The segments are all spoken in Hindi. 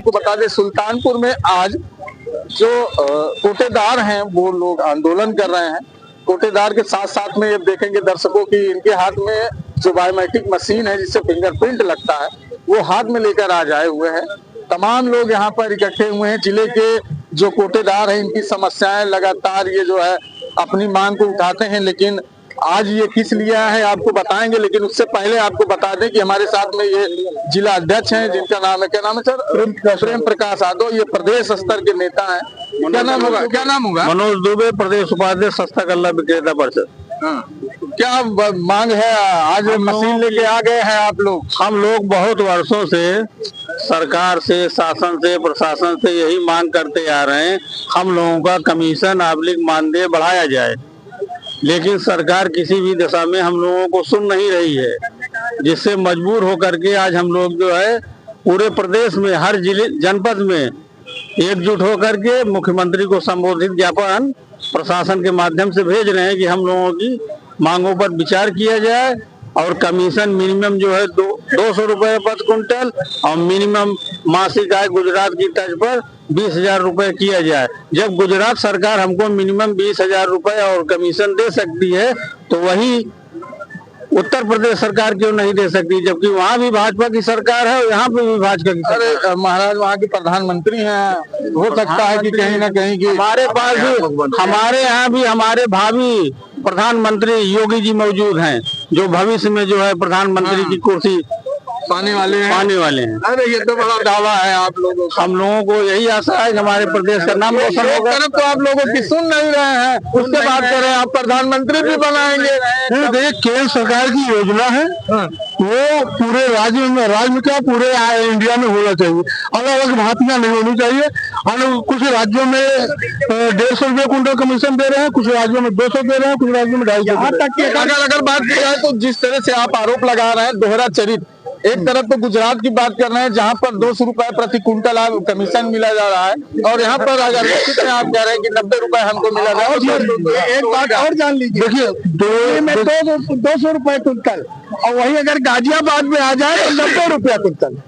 आपको बता दें सुल्तानपुर में आज जो कोटेदार हैं वो लोग आंदोलन कर रहे हैं। कोटेदार के साथ साथ में ये देखेंगे दर्शकों की इनके हाथ में जो बायोमेट्रिक मशीन है जिससे फिंगरप्रिंट लगता है वो हाथ में लेकर आज आए हुए हैं। तमाम लोग यहाँ पर इकट्ठे हुए हैं। जिले के जो कोटेदार हैं इनकी समस्याएं लगातार ये जो है अपनी मांग को उठाते हैं, लेकिन आज ये किस लिए आया है आपको बताएंगे। लेकिन उससे पहले आपको बता दें कि हमारे साथ में ये जिला अध्यक्ष हैं जिनका नाम है, क्या नाम है सर? प्रेम प्रकाश यादव। ये प्रदेश स्तर के नेता हैं। क्या नाम होगा? क्या नाम होगा? मनोज दुबे, प्रदेश उपाध्यक्ष सस्ता गल्ला विक्रेता परिषद। क्या मांग है? आज मशीन लेके आ गए हैं आप लोग। हम लोग बहुत वर्षों से सरकार से, शासन से, प्रशासन से यही मांग करते आ रहे हैं हम लोगों का कमीशन आबलिक मानदेय बढ़ाया जाए, लेकिन सरकार किसी भी दिशा में हम लोगों को सुन नहीं रही है, जिससे मजबूर होकर के आज हम लोग जो है पूरे प्रदेश में हर जिले जनपद में एकजुट होकर के मुख्यमंत्री को संबोधित ज्ञापन प्रशासन के माध्यम से भेज रहे हैं कि हम लोगों की मांगों पर विचार किया जाए और कमीशन मिनिमम जो है 200 रुपए प्रति क्विंटल और मिनिमम मासिक आय गुजरात की तर्ज पर 20,000 रुपए किया जाए। जब गुजरात सरकार हमको मिनिमम 20,000 रुपए और कमीशन दे सकती है तो वही उत्तर प्रदेश सरकार क्यों नहीं दे सकती, जबकि वहाँ भी भाजपा की सरकार है और यहाँ पे भी भाजपा की सरकार। अरे महाराज वहाँ के प्रधानमंत्री हैं, हो सकता है कि कहीं ना कहीं की हमारे पास भी, हमारे यहाँ भी हमारे भावी प्रधानमंत्री योगी जी मौजूद हैं जो भविष्य में जो है प्रधानमंत्री की कुर्सी पाने वाले हैं। अरे ये तो बड़ा दावा है आप लोगों का। हम लोगों को यही आशा है कि हमारे प्रदेश का नाम रोशन होगा। तो आप लोगों की सुन नहीं रहे हैं, उसके बात करें आप प्रधानमंत्री भी बनाएंगे। देखिए केंद्र सरकार की योजना है वो पूरे राज्य में क्या पूरे इंडिया में होना चाहिए। अलग अलग भांतियां नहीं होनी चाहिए। कुछ राज्यों में 150 रुपये क्विंटल कमीशन दे रहे हैं, कुछ राज्यों में 200 दे रहे हैं, कुछ राज्यों में 250। अगर बात की जाए तो जिस तरह से आप आरोप लगा रहे हैं दोहरा चरित्र, एक तरफ तो गुजरात की बात कर रहे हैं जहां पर 200 रुपए प्रति क्विंटल कमीशन मिला जा रहा है और यहाँ पर अगर आप कह रहे हैं कि 90 रुपए हमको मिला जा रहा है। एक बात और जान लीजिए, देखिए 200 रुपए क्विंटल और वही अगर गाजियाबाद में आ जाए तो 90 रुपया क्विंटल।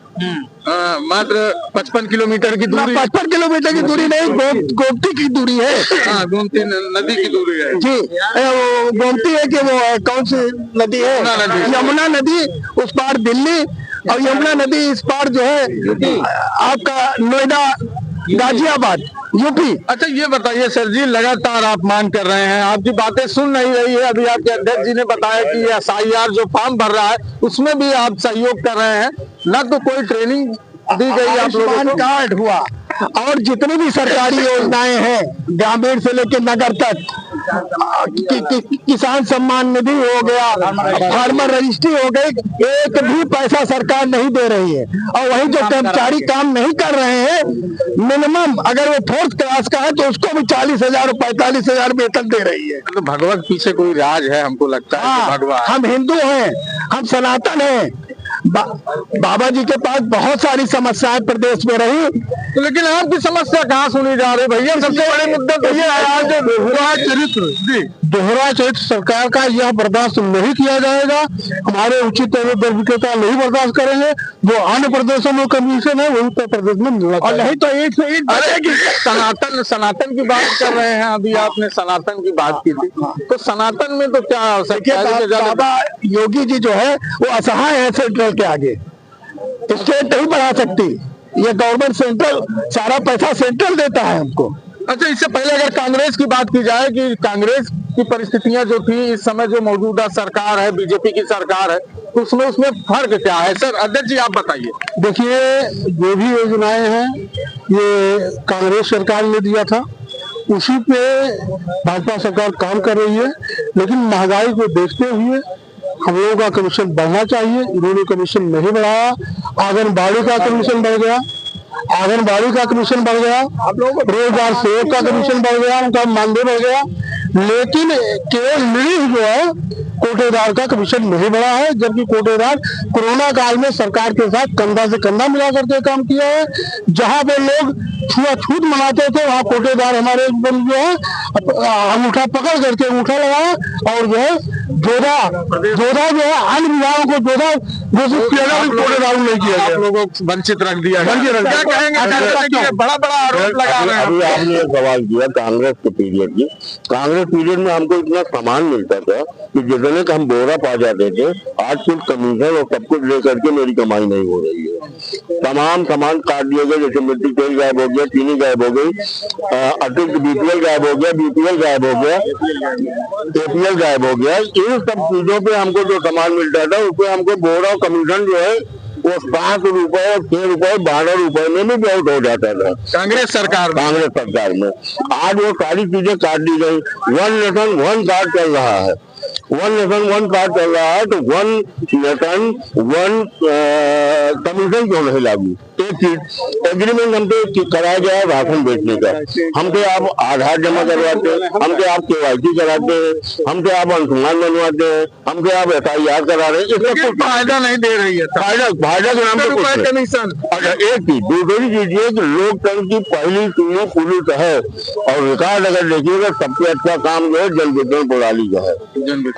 मात्र 55 किलोमीटर की दूरी। 55 किलोमीटर की दूरी नहीं, गोमती की दूरी है। गोमती नदी की दूरी है जी। गोमती है कि वो कौन सी नदी है? यमुना नदी उस पार दिल्ली और यमुना नदी इस पार जो है आपका नोएडा गाजियाबाद यूपी। अच्छा ये बताइए सर जी, लगातार आप मांग कर रहे हैं, आपकी बातें सुन नहीं रही है। अभी आपके अध्यक्ष जी ने बताया कि SIR जो फॉर्म भर रहा है उसमें भी आप सहयोग कर रहे हैं, न तो कोई ट्रेनिंग दी गई आप लोगों को। कार्ड हुआ और जितनी भी सरकारी योजनाएं हैं ग्रामीण से लेकर नगर तक, किसान सम्मान निधि हो गया, फार्मर रजिस्ट्री हो गई, एक भी पैसा सरकार नहीं दे रही है। और वही जो कर्मचारी काम नहीं कर रहे हैं, मिनिमम अगर वो फोर्थ क्लास का है तो उसको भी 40,000 और 45,000 वेतन दे रही है। तो भगवत पीछे कोई राज है हमको लगता है। भगवान, हम हिंदू हैं, हम सनातन हैं। बाबा जी के पास बहुत सारी समस्याएं प्रदेश में रही, तो लेकिन आपकी समस्या कहाँ सुनी जा रही भैया? सबसे बड़े मुद्दा तो ये है जो दोहरा चरित्र सरकार का यह बर्दाश्त नहीं किया जाएगा। हमारे उचित दर विक्रेता नहीं बर्दाश्त करेंगे। जो अन्य प्रदेशों में कमीशन है वही उत्तर प्रदेश में मिलना और नहीं तो एक से एक सनातन की बात कर रहे हैं। अभी आपने सनातन की बात की थी, तो सनातन में तो क्या हो सकता है? बाबा योगी जी जो है वो असहाय है सेंट्रल के आगे, स्टेट नहीं बढ़ा सकती। ये गवर्नमेंट सेंट्रल सारा पैसा सेंट्रल देता है हमको। अच्छा इससे पहले अगर कांग्रेस की बात की जाए कि कांग्रेस की परिस्थितियां जो थी इस समय जो मौजूदा सरकार है बीजेपी की सरकार है, तो उसमें फर्क क्या है? सर अध्यक्ष जी आप बताइए। देखिए जो भी योजनाएं हैं ये कांग्रेस सरकार ने दिया था, उसी पे भाजपा सरकार काम कर रही है। लेकिन महंगाई को देखते हुए हम लोगों का कमीशन बढ़ना चाहिए, इन्होंने कमीशन नहीं बढ़ाया। आंगनबाड़ी का कमीशन बढ़ गया, रोजगार सेवक का कमीशन बढ़ गया, उनका मानदेय बढ़ गया, लेकिन केवल मरीज जो है कोटेदार का कमीशन नहीं बढ़ा है। जबकि कोटेदार कोरोना काल में सरकार के साथ कंधा से कंधा मिला करके काम किया है। जहां पे लोग छूआछूत मनाते थे वहां कोटेदार हमारे जो है अंगूठा पकड़ करके अंगूठा लगाया और जो है जोधा जो है अन्य विभागों को जोधा घोषित किया गया, कोटेदार नहीं किया गया, आप लोगों को वंचित रख दिया गया। वंचित रख दिया। क्या कहेंगे, बड़ा बड़ा आरोप लगा रहे हैं। अभी आपने एक सवाल किया कांग्रेस के पीरियड की। कांग्रेस पीरियड में हमको इतना सामान मिलता था कि जितने का हम बोरा पा जाते थे, आज कुछ कमीशन और सब कुछ लेकर के मेरी कमाई नहीं हो रही है। तमाम सामान काट दिए गए, जैसे मिट्टी तेल गायब हो गया, चीनी गायब हो गई, अतिरिक्त बीपीएल गायब हो गया, बीपीएल गायब हो गया, एपीएल गायब हो गया। इन सब चीजों पे हमको जो सामान मिलता था उस पे हमको बोरा और कमीशन जो है वो 5 रुपए और 6 रुपए 12 रुपए में भी बहुत हो जाता था कांग्रेस सरकार में। आज वो सारी चीजें काट दी गई। 1 नेशन 1 कार्ड चल रहा है, 1 नेशन 1 कार्ड चल रहा है, तो 1 नेशन 1 कमीशन क्यों नहीं लागू? एक चीज एग्रीमेंट हमसे कराया गया है राशन बेचने का, हमसे आप आधार जमा करवाते हैं, हमसे आप केवाईसी कराते हैं, हमसे आप अनुसंधान बनवाते हैं, हमसे आप FIR करा रहे हैं, इसमें कुछ फायदा नहीं दे रही है। फायदा के नाम पे कुछ नहीं। कमीशन। अच्छा एक चीज, दूसरी चीज ये कि लोकतंत्र की पहली सीढ़ी पुलिस है और रिकॉर्ड अगर देखिएगा सबसे अच्छा काम जो है जन वितरण प्रणाली का है,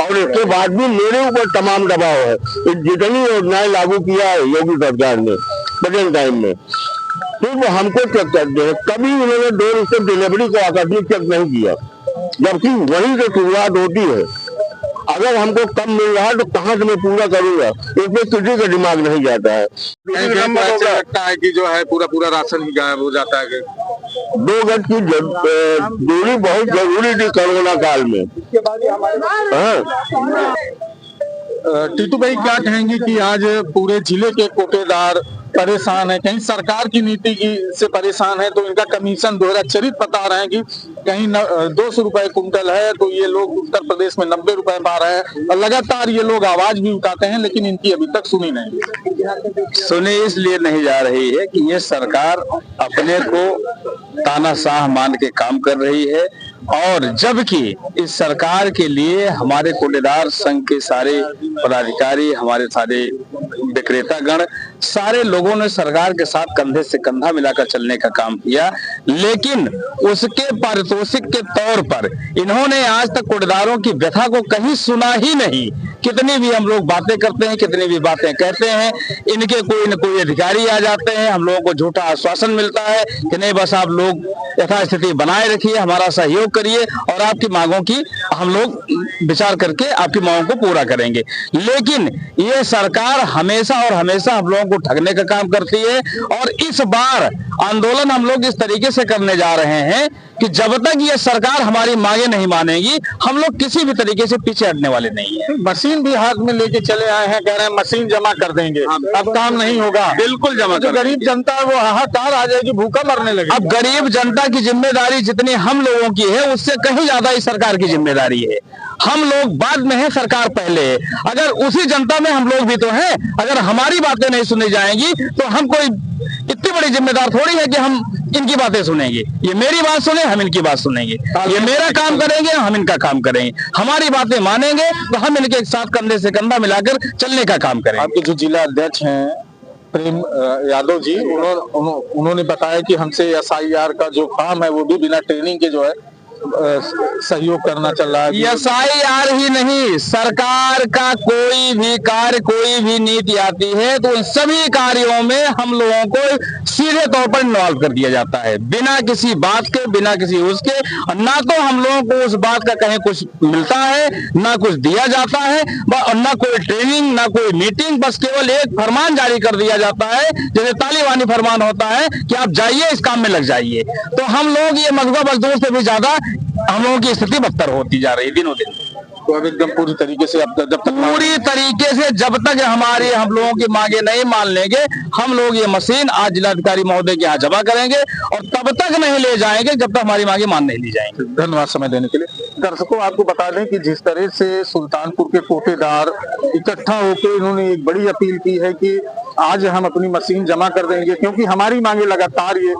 और इसके बाद भी मेरे ऊपर तमाम दबाव है। जितनी योजनाएं लागू किया है योगी सरकार ने प्रेजेंट टाइम में, सिर्फ हमको चेक करते हैं। कभी उन्होंने डोर स्टेप डिलीवरी को आकस्मिक चेक नहीं किया, जबकि वहीं से शुरुआत होती है। अगर हमको कम मिल रहा है तो कहाँ से मैं पूरा करूंगा, इसमें किसी का दिमाग नहीं जाता है। ऐसा लगता है कि जो है पूरा राशन ही गायब हो जाता है। 2 गज की दूरी बहुत जरूरी थी कोरोना काल में। टीटू भाई क्या कहेंगे कि आज पूरे जिले के कोटेदार परेशान है, कहीं सरकार की नीति की से परेशान है, तो इनका कमीशन दोहरा चरित बता रहे हैं कि कहीं 200 रुपए कुंटल है तो ये लोग उत्तर प्रदेश में 90 रुपए पा रहे हैं, और लगातार ये लोग आवाज भी उठाते हैं लेकिन इनकी अभी तक सुनी नहीं। सुनी इसलिए नहीं जा रही है कि ये सरकार अपने को तानाशाह मान के काम कर रही है, और जबकि इस सरकार के लिए हमारे कोटेदार संघ के सारे पदाधिकारी, हमारे सारे विक्रेता गण, सारे लोगों ने सरकार के साथ कंधे से कंधा मिलाकर चलने का काम किया, लेकिन उसके पारितोषिक के तौर पर इन्होंने आज तक कोटेदारों की व्यथा को कहीं सुना ही नहीं। कितनी भी हम लोग बातें करते हैं, कितनी भी बातें कहते हैं, इनके कोई न कोई अधिकारी आ जाते हैं, हम लोगों को झूठा आश्वासन मिलता है कि नहीं बस आप लोग यथास्थिति बनाए रखिए, हमारा सहयोग करिए और आपकी मांगों की हम लोग विचार करके आपकी मांगों को पूरा करेंगे। लेकिन ये सरकार हमेशा और हमेशा हम लोगों को ठगने का काम करती है, और इस बार आंदोलन हम लोग इस तरीके से करने जा रहे हैं कि जब तक ये सरकार हमारी मांगे नहीं मानेगी, हम लोग किसी भी तरीके से पीछे हटने वाले नहीं है। मशीन भी हाथ में लेके चले आए हैं, कह रहे हैं मशीन जमा कर देंगे, अब काम नहीं होगा। बिल्कुल जमा जो गरीब जनता है वो हाहाकार आ जाएगी, भूखा मरने लगेगी। अब गरीब जनता की जिम्मेदारी जितनी हम लोगों की है उससे कहीं ज्यादा इस सरकार की जिम्मेदारी है। हम लोग बाद में है, सरकार पहले है। अगर उसी जनता में हम लोग भी तो हैं, अगर हमारी बातें नहीं सुनी जाएंगी तो हम कोई इतनी बड़ी जिम्मेदार थोड़ी है कि हम इनकी बातें सुनेंगे। ये मेरी बात सुने, हम इनकी बात सुनेंगे, ये मेरा काम करेंगे, हम इनका काम करेंगे, हमारी बातें मानेंगे तो हम इनके साथ कंधे से कंधा मिलाकर चलने का काम करेंगे। आपके जो जिला अध्यक्ष हैं प्रेम यादव जी, उन्होंने बताया कि हमसे SIR का जो काम है वो भी बिना ट्रेनिंग के जो है सहयोग करना चल रहा है। SIR ही नहीं, सरकार का कोई भी कार्य, कोई भी नीति आती है तो उन सभी कार्यों में हम लोगों को सीधे तौर पर इन्वॉल्व कर दिया जाता है, बिना किसी बात के, बिना किसी उसके। ना तो हम लोगों को उस बात का कहीं कुछ मिलता है, ना कुछ दिया जाता है, और ना कोई ट्रेनिंग, ना कोई मीटिंग, बस केवल एक फरमान जारी कर दिया जाता है, जैसे तालिबानी फरमान होता है कि आप जाइए, इस काम में लग जाइए। तो हम लोग ये मजदूर मजदूर से भी ज्यादा हम लोगों की स्थिति बदतर होती जा रही है दिनों दिन। तो अब एकदम पूरी तरीके से अब जब तक पूरी तरीके से जब तक हमारी हम लोगों की मांगे नहीं मान लेंगे, हम लोग ये मशीन आज जिलाधिकारी महोदय के यहाँ जमा करेंगे और तब तक नहीं ले जाएंगे जब तक हमारी मांगे मान नहीं ली जाएंगी। धन्यवाद समय देने के लिए। दर्शकों, आपको बता दें कि जिस तरह से सुल्तानपुर के कोटेदार इकट्ठा होकर इन्होंने एक बड़ी अपील की है कि आज हम अपनी मशीन जमा कर देंगे, क्योंकि हमारी मांगे लगातार ये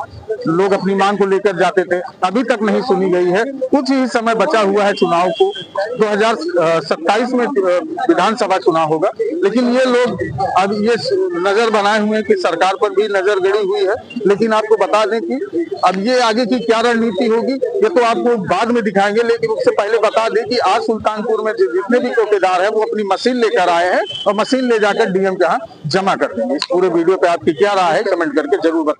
लोग अपनी मांग को लेकर जाते थे, अभी तक नहीं सुनी गई है। कुछ ही समय बचा हुआ है चुनाव को, 2027 में विधानसभा चुनाव होगा, लेकिन ये लोग अब ये नजर बनाए हुए हैं कि सरकार पर भी नजर गड़ी हुई है। लेकिन आपको बता दें कि अब ये आगे की क्या रणनीति होगी ये तो आपको बाद में दिखाएंगे, लेकिन उससे पहले बता दें कि आज सुल्तानपुर में जितने भी कोटेदार हैं वो अपनी मशीन लेकर आए हैं और मशीन ले जाकर डीएम के यहाँ जमा कर देंगे। इस पूरे वीडियो पे आपकी क्या राय है कमेंट करके जरूर बताएं।